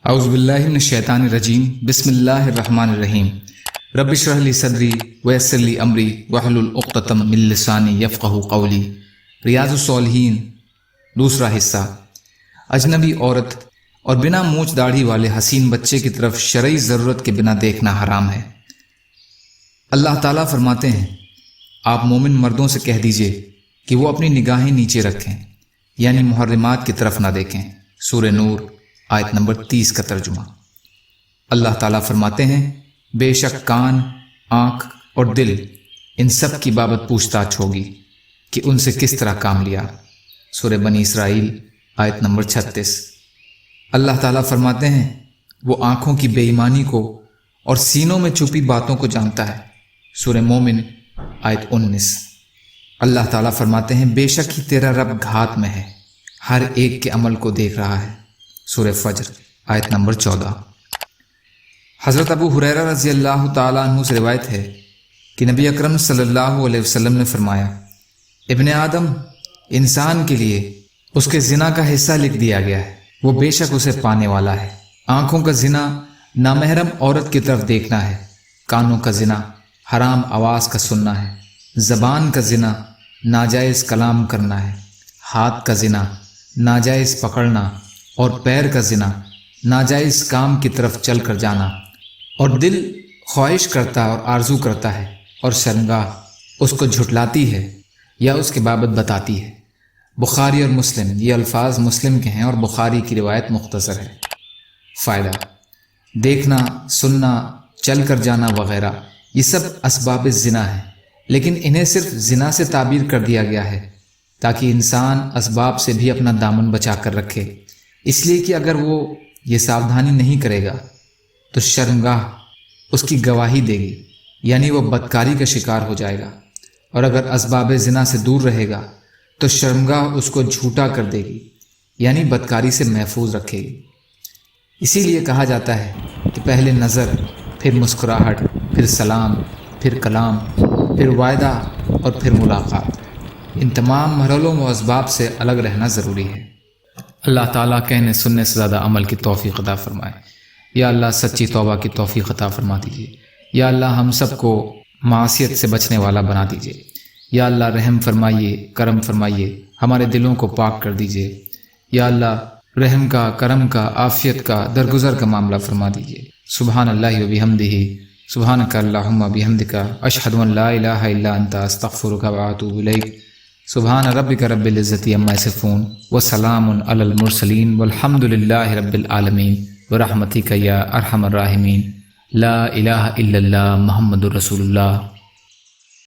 اعوذ باللہ من الشیطان الرجیم بسم اللہ الرحمن الرحیم رب اشرح لی صدری ویسر لی امری واحلل عقدۃ من لسانی یفقہوا قولی۔ ریاض الصالحین دوسرا حصہ۔ اجنبی عورت اور بنا مونچھ داڑھی والے حسین بچے کی طرف شرعی ضرورت کے بنا دیکھنا حرام ہے۔ اللہ تعالیٰ فرماتے ہیں آپ مومن مردوں سے کہہ دیجئے کہ وہ اپنی نگاہیں نیچے رکھیں، یعنی محرمات کی طرف نہ دیکھیں۔ سورہ نور آیت نمبر 30 کا ترجمہ۔ اللہ تعالیٰ فرماتے ہیں بے شک کان، آنکھ اور دل ان سب کی بابت پوچھ تاچھ ہوگی کہ ان سے کس طرح کام لیا۔ سورہ بنی اسرائیل آیت نمبر 36۔ اللہ تعالیٰ فرماتے ہیں وہ آنکھوں کی بے ایمانی کو اور سینوں میں چھپی باتوں کو جانتا ہے۔ سورہ مومن آیت 19۔ اللہ تعالیٰ فرماتے ہیں بے شک ہی تیرا رب گھات میں ہے، ہر ایک کے عمل کو دیکھ رہا ہے۔ سورہ فجر آیت نمبر 14۔ حضرت ابو ہریرہ رضی اللہ تعالیٰ عنہ سے روایت ہے کہ نبی اکرم صلی اللہ علیہ وسلم نے فرمایا ابن آدم انسان کے لیے اس کے زنا کا حصہ لکھ دیا گیا ہے، وہ بے شک اسے پانے والا ہے۔ آنکھوں کا زنا نامحرم عورت کی طرف دیکھنا ہے، کانوں کا زنا حرام آواز کا سننا ہے، زبان کا زنا ناجائز کلام کرنا ہے، ہاتھ کا زنا ناجائز پکڑنا اور پیر کا زنا ناجائز کام کی طرف چل کر جانا، اور دل خواہش کرتا اور آرزو کرتا ہے اور شرمگاہ اس کو جھٹلاتی ہے یا اس کے بابت بتاتی ہے۔ بخاری اور مسلم، یہ الفاظ مسلم کے ہیں اور بخاری کی روایت مختصر ہے۔ فائدہ: دیکھنا، سننا، چل کر جانا وغیرہ یہ سب اسباب زنا ہیں، لیکن انہیں صرف زنا سے تعبیر کر دیا گیا ہے تاکہ انسان اسباب سے بھی اپنا دامن بچا کر رکھے، اس لیے کہ اگر وہ یہ ساودھانی نہیں کرے گا تو شرمگاہ اس کی گواہی دے گی، یعنی وہ بدکاری کا شکار ہو جائے گا، اور اگر اسباب زنا سے دور رہے گا تو شرمگاہ اس کو جھوٹا کر دے گی، یعنی بدکاری سے محفوظ رکھے گی۔ اسی لیے کہا جاتا ہے کہ پہلے نظر، پھر مسکراہٹ، پھر سلام، پھر کلام، پھر وعدہ اور پھر ملاقات، ان تمام مرحلوں و اسباب سے الگ رہنا ضروری ہے۔ اللہ تعالیٰ کہنے سننے سے زیادہ عمل کی توفیق عطا فرمائے۔ یا اللہ سچی توبہ کی توفیق عطا فرما دیجیے۔ یا اللہ ہم سب کو معصیت سے بچنے والا بنا دیجیے۔ یا اللہ رحم فرمائیے، کرم فرمائیے، ہمارے دلوں کو پاک کر دیجیے۔ یا اللہ رحم کا، کرم کا، عافیت کا، درگزر کا معاملہ فرما دیجیے۔ سبحان اللہ و بحمدہ، سبحانک اللہم و بحمدک، اشہد ان لا الہ الا انت، استغفرک و اتوب الیک۔ سبحان ربک رب العزت عما یصفون وسلام علی المرسلین والحمد للہ رب العالمین برحمتک یا ارحم الراحمین۔ لا الہ الا اللہ محمد رسول اللہ۔